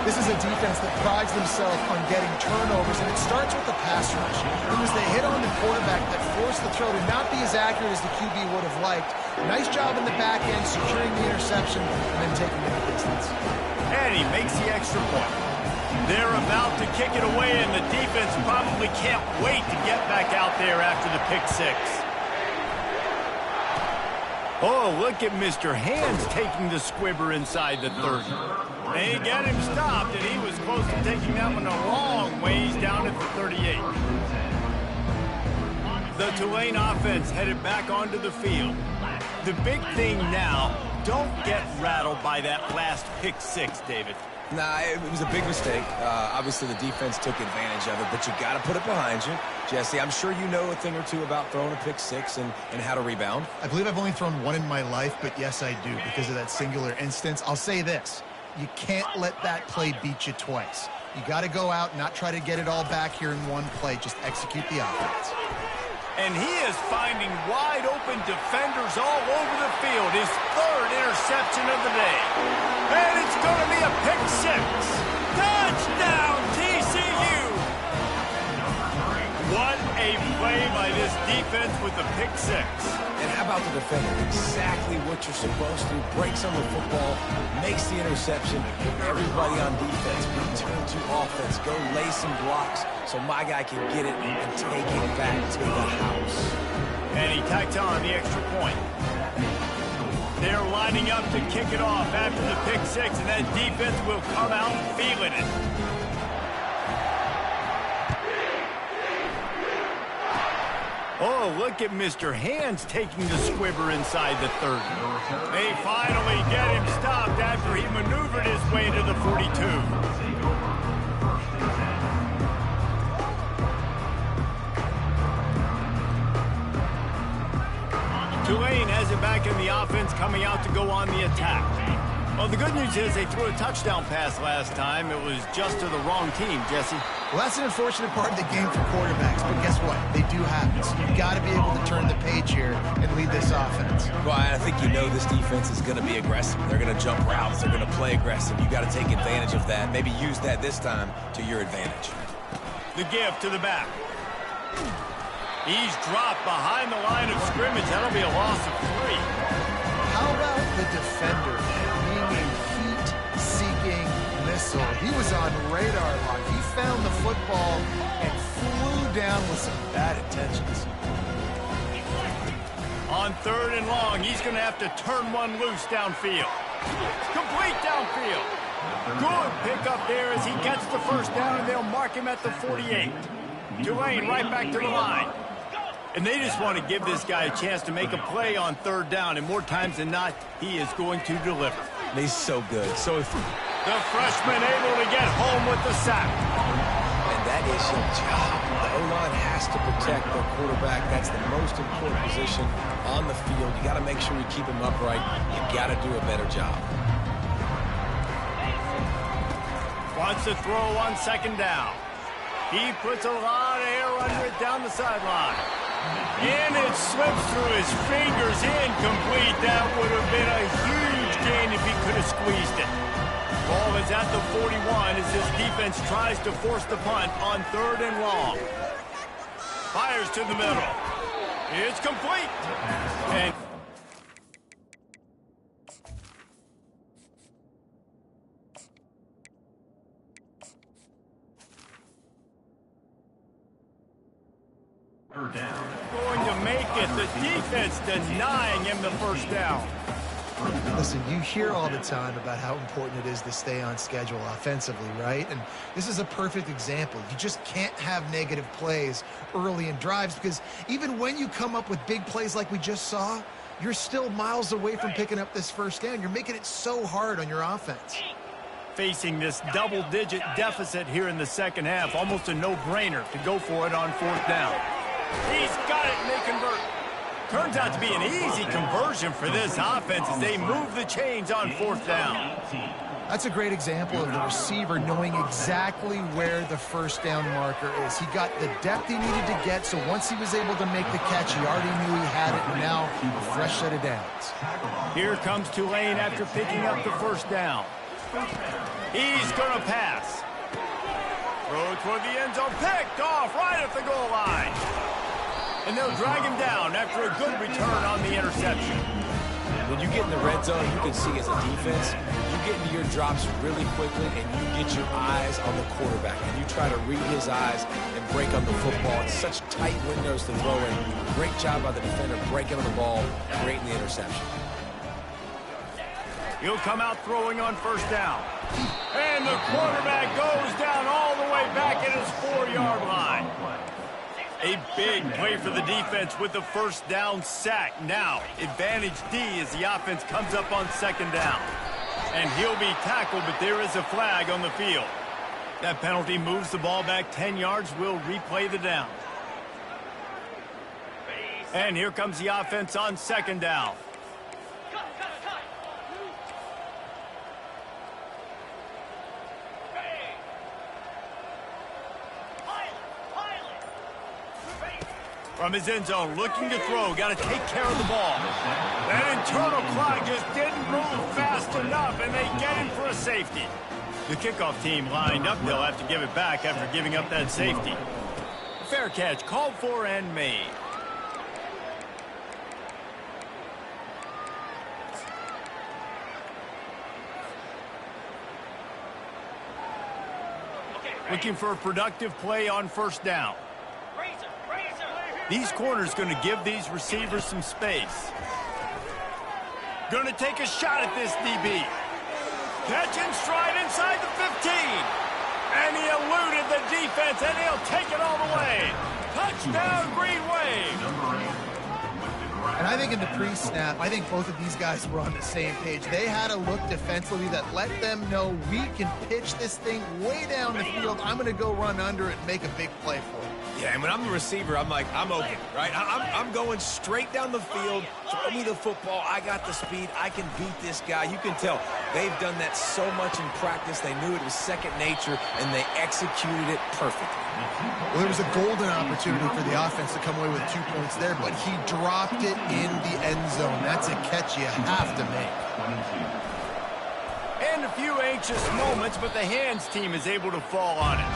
[SPEAKER 4] This is a defense that prides themselves on getting turnovers, and it starts with the pass rush. It was the hit on the quarterback that forced the throw to not be as accurate as the QB would have liked. Nice job in the back end, securing the interception, and then taking it the distance.
[SPEAKER 1] And he makes the extra point. They're about to kick it away, and the defense probably can't wait to get back out there after the pick six. Oh, look at Mr. Hands taking the squibber inside the 30. They get him stopped, and he was close to taking that one a long ways down at the 38. The Tulane offense headed back onto the field. The big thing now, don't get rattled by that last pick six, David.
[SPEAKER 3] Nah, it was a big mistake. Obviously, the defense took advantage of it, but you got to put it behind you. Jesse, I'm sure you know a thing or two about throwing a pick six and how to rebound.
[SPEAKER 4] I believe I've only thrown one in my life, but yes, I do because of that singular instance. I'll say this. You can't let that play beat you twice. You got to go out, not try to get it all back here in one play. Just execute the offense.
[SPEAKER 1] And he is finding wide open defenders all over the field. His third interception of the day. And it's going to be a pick six. Touchdown, TCU! What a play by this defense with the pick six.
[SPEAKER 3] And how about the defender? Exactly what you're supposed to. Breaks on the football, makes the interception. Everybody on defense, return to offense. Go lay some blocks so my guy can get it and take it back to the house.
[SPEAKER 1] And he tacks on the extra point. They're lining up to kick it off after the pick six, and that defense will come out feeling it. Oh, look at Mr. Hands taking the squibber inside the 30. They finally get him stopped after he maneuvered his way to the 42. Tulane has it back in the offense, coming out to go on the attack. Well, the good news is they threw a touchdown pass last time. It was just to the wrong team, Jesse.
[SPEAKER 4] Well, that's an unfortunate part of the game for quarterbacks, but guess what? They do happen. So you've got to be able to turn the page here and lead this offense.
[SPEAKER 3] Well, I think you know this defense is going to be aggressive. They're going to jump routes. They're going to play aggressive. You got to take advantage of that. Maybe use that this time to your advantage.
[SPEAKER 1] The give to the back. He's dropped behind the line of scrimmage. That'll be a loss of 3.
[SPEAKER 4] How about the defender being a heat-seeking missile? He was on radar lock. He found the football and flew down with some bad intentions.
[SPEAKER 1] On 3rd and long, he's going to have to turn one loose downfield. Complete downfield. Good pickup there as he gets the first down, and they'll mark him at the 48. Tulane right back to the line. And they just want to give this guy a chance to make a play on 3rd down, and more times than not, he is going to deliver.
[SPEAKER 3] He's so good. So if
[SPEAKER 1] the freshman able to get home with the sack.
[SPEAKER 3] And that is your job. The O-line has to protect their quarterback. That's the most important position on the field. You got to make sure you keep him upright. You got to do a better job.
[SPEAKER 1] Wants to throw on second down. He puts a lot of air under it down the sideline. And it slips through his fingers, incomplete. That would have been a huge gain if he could have squeezed it. Ball is at the 41 as this defense tries to force the punt on 3rd and long. Fires to the middle. It's complete. And going to make it. The defense denying him the first down.
[SPEAKER 4] Listen, you hear all the time about how important it is to stay on schedule offensively, right? And this is a perfect example. You just can't have negative plays early in drives because even when you come up with big plays like we just saw, you're still miles away from picking up this first down. You're making it so hard on your offense.
[SPEAKER 1] Facing this double-digit deficit here in the second half, almost a no-brainer to go for it on 4th down. He's got it, and they convert. Turns out to be an easy conversion for this offense as they move the chains on 4th down.
[SPEAKER 4] That's a great example of the receiver knowing exactly where the first down marker is. He got the depth he needed to get, so once he was able to make the catch, he already knew he had it, and now a fresh set of downs.
[SPEAKER 1] Here comes Tulane after picking up the first down. He's going to pass. Throw toward the end zone, picked off right at the goal line. And they'll drag him down after a good return on the interception.
[SPEAKER 3] When you get in the red zone, you can see as a defense, you get into your drops really quickly and you get your eyes on the quarterback. And you try to read his eyes and break on the football. It's such tight windows to throw in. Great job by the defender breaking on the ball, creating the interception.
[SPEAKER 1] He'll come out throwing on first down. And the quarterback goes down all the way back at his 4-yard line. A big play for the defense with the first down sack. Now, advantage D as the offense comes up on second down. And he'll be tackled, but there is a flag on the field. That penalty moves the ball back 10 yards. We'll replay the down. And here comes the offense on second down. From his end zone, looking to throw. Got to take care of the ball. That internal clock just didn't move fast enough, and they get him for a safety. The kickoff team lined up. They'll have to give it back after giving up that safety. Fair catch, called for and made. Looking for a productive play on first down. These corners going to give these receivers some space. Going to take a shot at this DB. Catch and stride inside the 15. And he eluded the defense, and he'll take it all the way. Touchdown, Green Wave.
[SPEAKER 4] And I think in the pre-snap, I think both of these guys were on the same page. They had a look defensively that let them know we can pitch this thing way down the field. I'm going to go run under it and make a big play for it.
[SPEAKER 3] Yeah, and when I'm the receiver, I'm like, I'm open, right? I'm going straight down the field. Throw me the football. I got the speed. I can beat this guy. You can tell they've done that so much in practice. They knew it was second nature, and they executed it perfectly.
[SPEAKER 4] Well, there was a golden opportunity for the offense to come away with 2 points there, but he dropped it in the end zone. That's a catch you have to make.
[SPEAKER 1] And a few anxious moments, but the hands team is able to fall on it.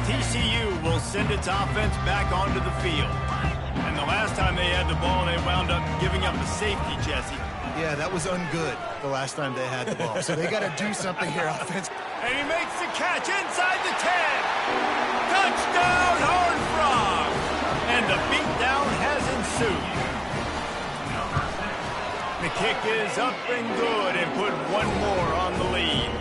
[SPEAKER 1] TCU will send its offense back onto the field. And the last time they had the ball, they wound up giving up a safety, Jesse.
[SPEAKER 4] Yeah, that was ungood the last time they had the ball. So they got to do something here offense.
[SPEAKER 1] And he makes the catch inside the 10. Touchdown, Horned Frogs. And the beatdown has ensued. The kick is up and good and put one more on the lead.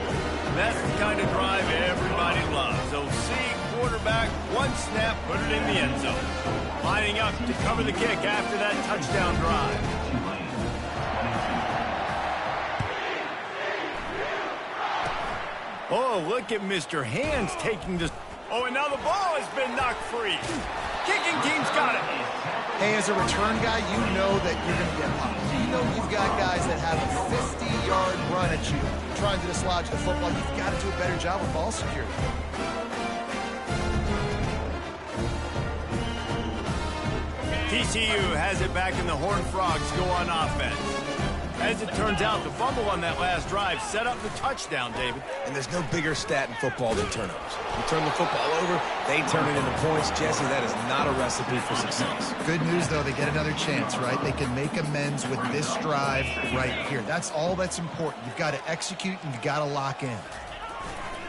[SPEAKER 1] That's the kind of drive everybody loves. OC quarterback, one snap, put it in the end zone. Lining up to cover the kick after that touchdown drive. Oh, look at Mr. Hands taking this. Oh, and now the ball has been knocked free. Kicking team's got it.
[SPEAKER 4] Hey, as a return guy, you know that you're going to get popped. You know you've got guys that have a 50-yard run at you trying to dislodge the football. You've got to do a better job with ball security.
[SPEAKER 1] TCU has it back, and the Horned Frogs go on offense. As it turns out, the fumble on that last drive set up the touchdown, David.
[SPEAKER 3] And there's no bigger stat in football than turnovers. You turn the football over, they turn it into points. Jesse, that is not a recipe for success.
[SPEAKER 4] Good news, though, they get another chance, right? They can make amends with this drive right here. That's all that's important. You've got to execute, and you've got to lock in.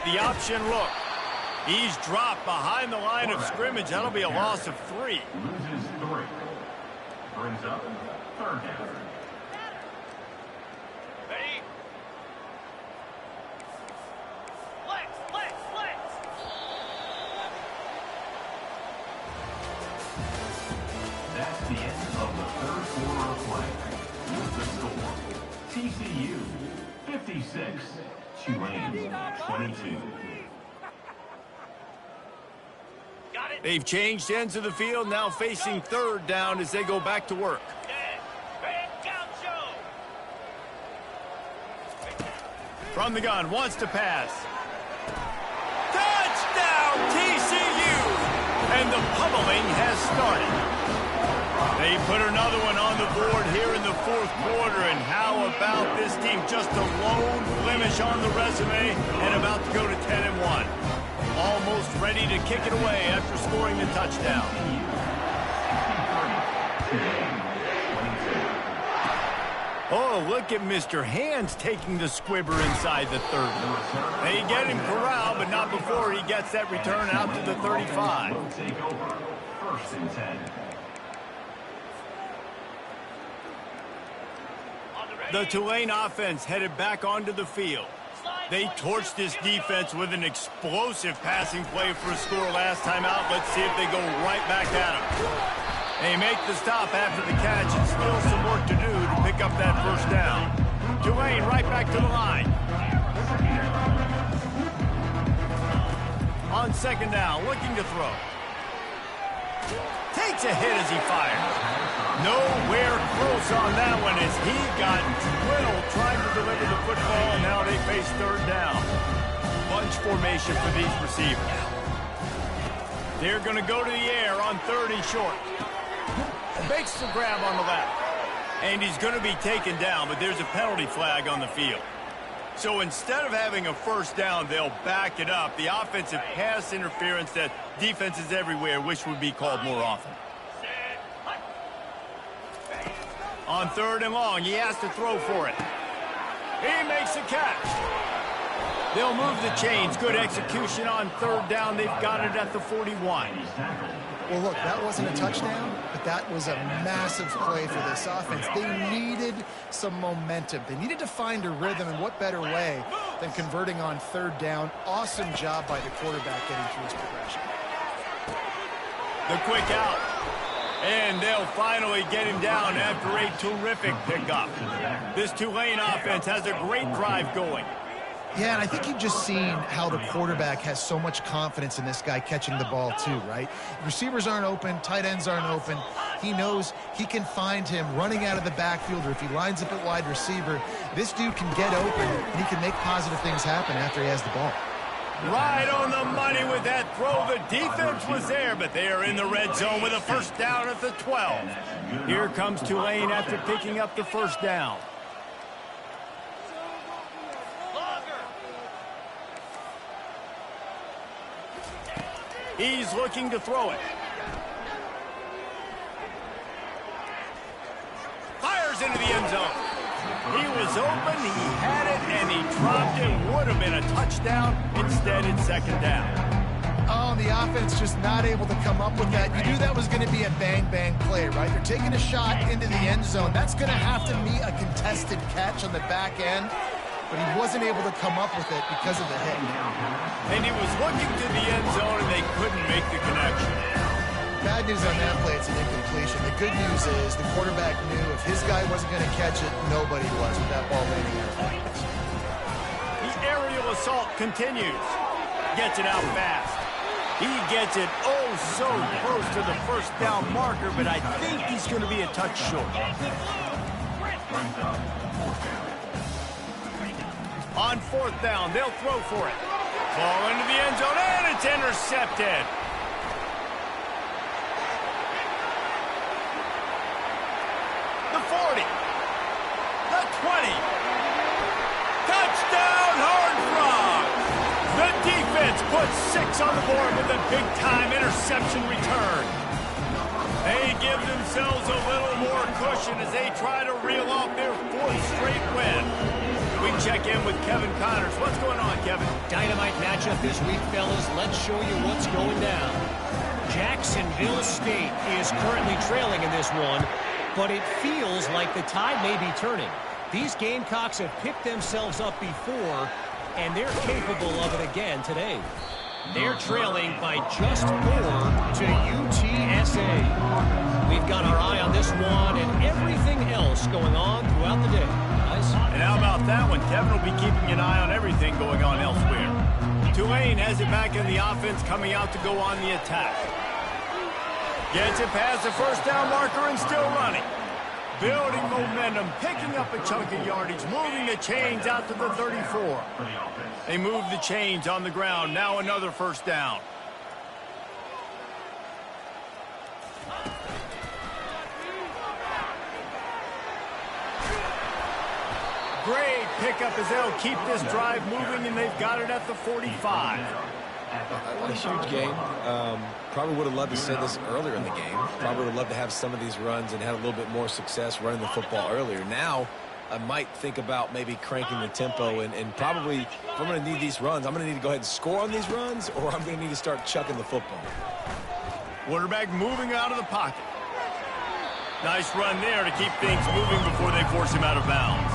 [SPEAKER 1] The option look. He's dropped behind the line of scrimmage. That'll be a loss of 3.
[SPEAKER 2] Loses 3. Brings up 3rd down. That's the end of the 3rd quarter of play. With the score, TCU 56, Tulane 22.
[SPEAKER 1] They've changed ends of the field, now facing 3rd down as they go back to work. From the gun, wants to pass. Touchdown, TCU! And the pummeling has started. They put another one on the board here in the 4th quarter, and how about this team? Just a lone blemish on the resume and about to go to 10-1. Almost ready to kick it away after scoring the touchdown. Oh, look at Mr. Hands taking the squibber inside the 30. They get him corralled, but not before he gets that return out to the 35.
[SPEAKER 2] Take over. 1st and 10.
[SPEAKER 1] The Tulane offense headed back onto the field. They torched this defense with an explosive passing play for a score last time out. Let's see if they go right back at them. They make the stop after the catch, and still some work to do to pick up that 1st down. Tulane right back to the line. On 2nd down, looking to throw. Takes a hit as he fires. Nowhere close on that one as he got drilled trying to deliver the football, and now they face 3rd down. Bunch formation for these receivers. They're going to go to the air on 3rd and short. Makes the grab on the left. And he's going to be taken down, but there's a penalty flag on the field. So instead of having a 1st down, they'll back it up. The offensive pass interference that defenses everywhere wish would be called more often. On 3rd and long, he has to throw for it. He makes a catch. They'll move the chains. Good execution on 3rd down. They've got it at the 41.
[SPEAKER 4] Well, look, that wasn't a touchdown, but that was a massive play for this offense. They needed some momentum. They needed to find a rhythm, and what better way than converting on 3rd down. Awesome job by the quarterback getting through his progression.
[SPEAKER 1] The quick out. And they'll finally get him down after a terrific pickup. This Tulane offense has a great drive going.
[SPEAKER 4] Yeah, and I think you've just seen how the quarterback has so much confidence in this guy catching the ball too, right? Receivers aren't open, tight ends aren't open. He knows he can find him running out of the backfield, or if he lines up at wide receiver, this dude can get open and he can make positive things happen after he has the ball.
[SPEAKER 1] Right on the money with that throw. The defense was there, but they are in the red zone with a 1st down at the 12. Here comes Tulane after picking up the 1st down. He's looking to throw it. Fires into the end zone. He was open, he had it, and he dropped it. Would have been a touchdown. Instead, it's 2nd down.
[SPEAKER 4] Oh, and the offense just not able to come up with that. You knew that was going to be a bang-bang play, right? They're taking a shot into the end zone. That's going to have to be a contested catch on the back end, but he wasn't able to come up with it because of the hit.
[SPEAKER 1] And he was looking to the end zone, and they couldn't make the connection.
[SPEAKER 4] Bad news on that play, it's an incompletion. The good news is the quarterback knew if his guy wasn't going to catch it, nobody was with that ball landing there.
[SPEAKER 1] He aerial assault continues. Gets it out fast. He gets it oh so close to the first down marker, but I think he's going to be a touch short. On fourth down, they'll throw for it. Ball into the end zone, and it's intercepted. The 40. The 20. Touchdown, Horned Frogs. The defense puts 6 on the board with a big-time interception return. They give themselves a little more cushion as they try to reel off their 4th straight win. We check in with Kevin Connors. What's going on, Kevin?
[SPEAKER 5] Dynamite matchup this week, fellas. Let's show you what's going down. Jacksonville State is currently trailing in this one, but it feels like the tide may be turning. These Gamecocks have picked themselves up before, and they're capable of it again today. They're trailing by just 4 to UTSA. We've got our eye on this one and everything else going on throughout the day.
[SPEAKER 1] And how about that one? Kevin will be keeping an eye on everything going on elsewhere. Tulane has it back in the offense, coming out to go on the attack. Gets it past the first down marker and still running. Building momentum, picking up a chunk of yardage, moving the chains out to the 34. They move the chains on the ground. Now another first down. Great pickup as they'll keep this drive moving, and they've got it at the 45.
[SPEAKER 3] A huge game. Probably would have loved to see this earlier in the game. Probably would have loved to have some of these runs and had a little bit more success running the football earlier. Now, I might think about maybe cranking the tempo and probably, if I'm going to need these runs, I'm going to need to go ahead and score on these runs, or I'm going to need to start chucking the football.
[SPEAKER 1] Quarterback moving out of the pocket. Nice run there to keep things moving before they force him out of bounds.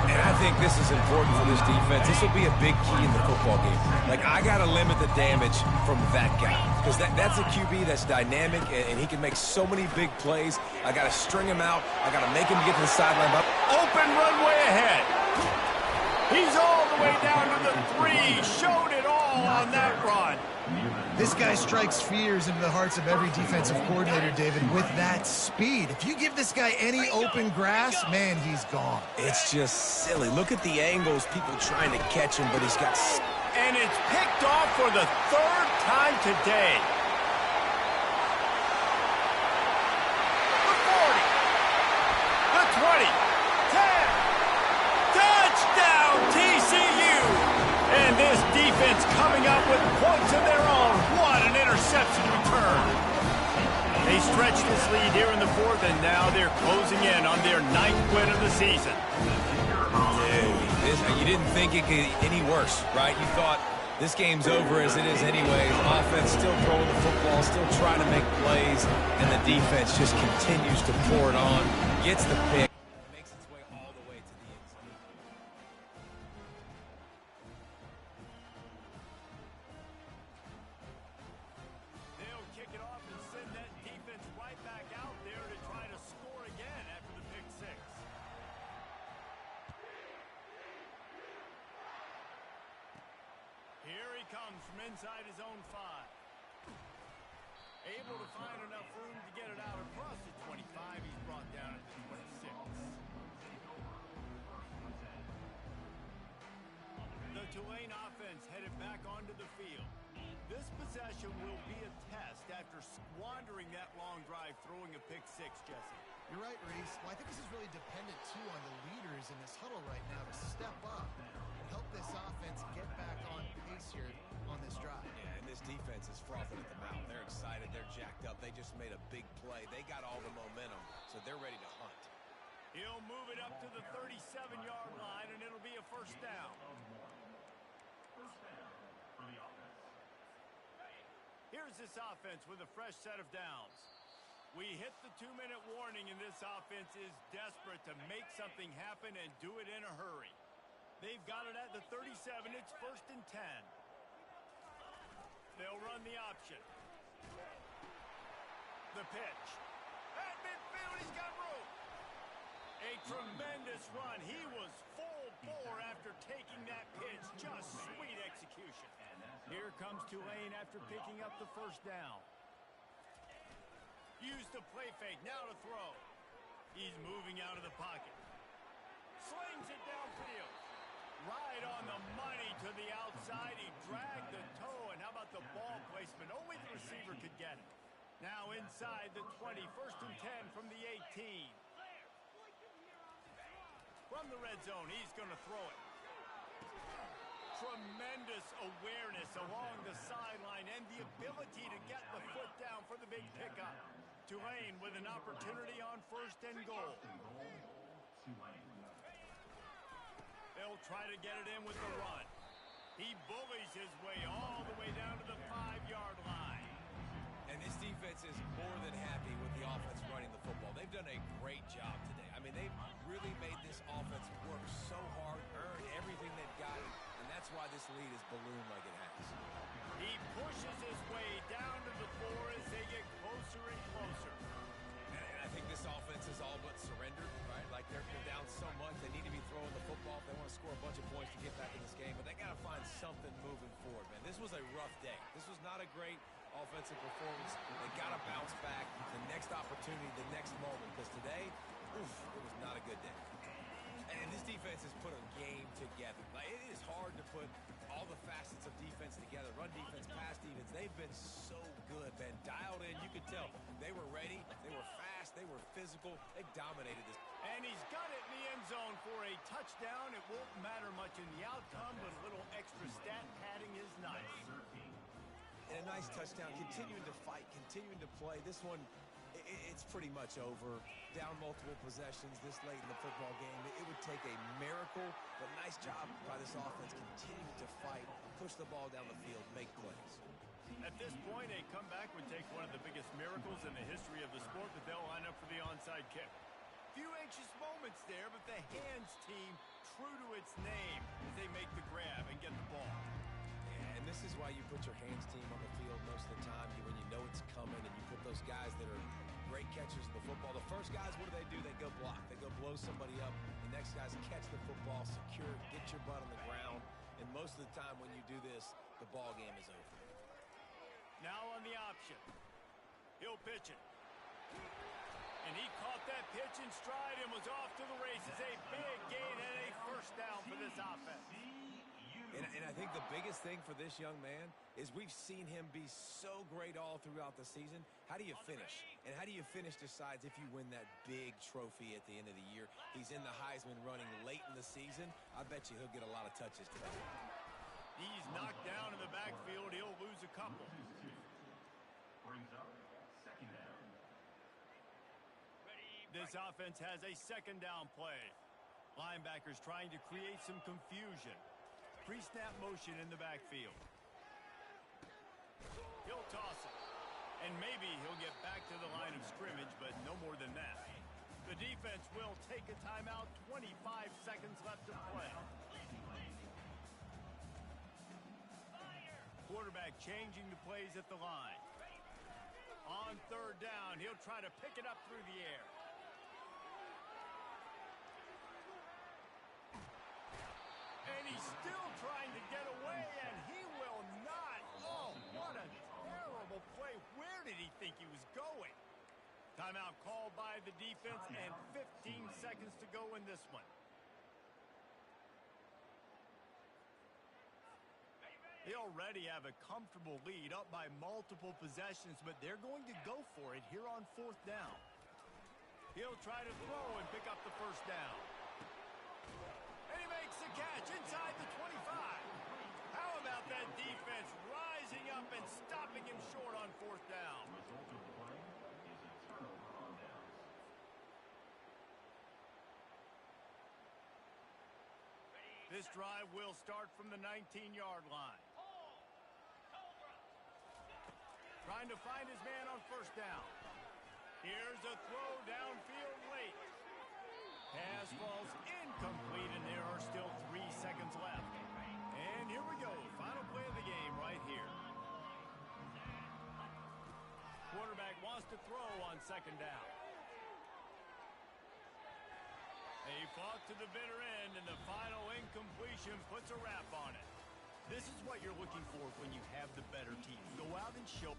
[SPEAKER 3] And I think this is important for this defense. This will be a big key in the football game. Like, I got to limit the damage from that guy because that's a QB that's dynamic, and he can make so many big plays. I got to string him out. I got to make him get to the sideline.
[SPEAKER 1] Open runway ahead. He's all the way down to the 3. Showed it all on that run.
[SPEAKER 4] This guy strikes fears into the hearts of every defensive coordinator, David, with that speed. If you give this guy any open grass, man, he's gone.
[SPEAKER 3] It's just silly. Look at the angles, people trying to catch him, but he's got...
[SPEAKER 1] And it's picked off for the 3rd time today. The 40. The 20. 10. Touchdown, TCU. And this defense coming up with points of their own. What an interception return. They stretch this lead here in the 4th, and now they're closing in on their 9th win of the season.
[SPEAKER 3] Dude, you didn't think it could get any worse, right? You thought this game's over as it is anyways. Offense still throwing the football, still trying to make plays, and the defense just continues to pour it on, gets the pick.
[SPEAKER 1] Comes from inside his own 5. Able to find enough room to get it out across the 25. He's brought down at the 26. The Tulane offense headed back onto the field. This possession will be a test after squandering that long drive throwing a pick 6, Jesse.
[SPEAKER 4] You're right, Reese. Well, I think this is really dependent, too, on the leaders in this huddle right now to step up and help this offense get back on pace here on this drive.
[SPEAKER 3] Yeah, and this defense is frothing at the mouth. They're excited. They're jacked up. They just made a big play. They got all the momentum, so they're ready to hunt.
[SPEAKER 1] He'll move it up to the 37-yard line, and it'll be a first down. Here's this offense with a fresh set of downs. We hit the 2-minute warning, and this offense is desperate to make something happen and do it in a hurry. They've got it at the 37. It's 1st and 10. They'll run the option. The pitch. At midfield, he's got room. A tremendous run. He was full 4 after taking that pitch. Just sweet execution. Here comes Tulane after picking up the first down. Use the play fake, now to throw. He's moving out of the pocket. Slings it downfield. Right on the money to the outside. He dragged the toe, and how about the ball placement? Only the receiver could get it. Now inside the 20, 1st and 10 from the 18. From the red zone, he's going to throw it. Tremendous awareness along the sideline and the ability to get the foot down for the big pickup. Tulane with an opportunity on 1st and goal. They'll try to get it in with the run. He bullies his way all the way down to the 5-yard line.
[SPEAKER 3] And this defense is more than happy with the offense running the football. They've done a great job today. I mean, they've really made this offense work so hard, earn everything they've got, and that's why this lead is ballooned like it has.
[SPEAKER 1] He pushes his way down to the floor as they get closer and closer.
[SPEAKER 3] And I think this offense is all but surrendered, right? Like they're down so much, they need to be throwing the football if they want to score a bunch of points to get back in this game. But they got to find something moving forward, man. This was a rough day. This was not a great offensive performance. They got to bounce back. The next opportunity, the next moment. Because today, oof, it was not a good day. And this defense has put a game together. Like, it is hard to put all the facets of defense together. Run defense, pass defense. They've been so good, man. Dialed in. You could tell they were ready. They were fast. They were physical. They dominated this.
[SPEAKER 1] And he's got it in the end zone for a touchdown. It won't matter much in the outcome, but a little extra stat padding is nice.
[SPEAKER 3] And a nice touchdown. Continuing to fight, continuing to play. This one, it's pretty much over. Down multiple possessions this late in the football game. It would take a miracle, but nice job by this offense continuing to fight, push the ball down the field, make plays.
[SPEAKER 1] At this point, a comeback would take one of the biggest miracles in the history of the sport, but they'll line up for the onside kick. Few anxious moments there, but the hands team true to its name as they make the grab and get the ball.
[SPEAKER 3] And this is why you put your hands team on the field most of the time when you know it's coming, and you put those guys that are great catchers of the football. The first guys, what do? They go block. They go blow somebody up. The next guys catch the football, secure it, get your butt on the ground. And most of the time when you do this, the ball game is over.
[SPEAKER 1] Now on the option. He'll pitch it. And he caught that pitch in stride and was off to the races. A big gain and a first down for this offense.
[SPEAKER 3] And I think the biggest thing for this young man is we've seen him be so great all throughout the season. How do you finish? And how do you finish decides if you win that big trophy at the end of the year. He's in the Heisman running late in the season. I bet you he'll get a lot of touches today.
[SPEAKER 1] He's knocked down in the backfield. He'll lose a couple.
[SPEAKER 2] Brings up 2nd down.
[SPEAKER 1] This offense has a 2nd down play. Linebackers trying to create some confusion. Pre-snap motion in the backfield. He'll toss it. And maybe he'll get back to the line of scrimmage, but no more than that. The defense will take a timeout. 25 seconds left to play. Quarterback changing the plays at the line. On 3rd down, he'll try to pick it up through the air. And he's still trying to get away, and he will not. Oh, what a terrible play. Where did he think he was going? Timeout called by the defense, and 15 seconds to go in this one. They already have a comfortable lead, up by multiple possessions, but they're going to go for it here on 4th down. He'll try to throw and pick up the first down. And he makes the catch inside the 25. How about that defense rising up and stopping him short on 4th down?
[SPEAKER 2] The result of the play is a turnover on downs.
[SPEAKER 1] This drive will start from the 19-yard line. Trying to find his man on 1st down. Here's a throw downfield late. Pass falls incomplete, and there are still 3 seconds left. And here we go. Final play of the game right here. Quarterback wants to throw on 2nd down. He fought to the bitter end, and the final incompletion puts a wrap on it. This is what you're looking for when you have the better team. Go out and show...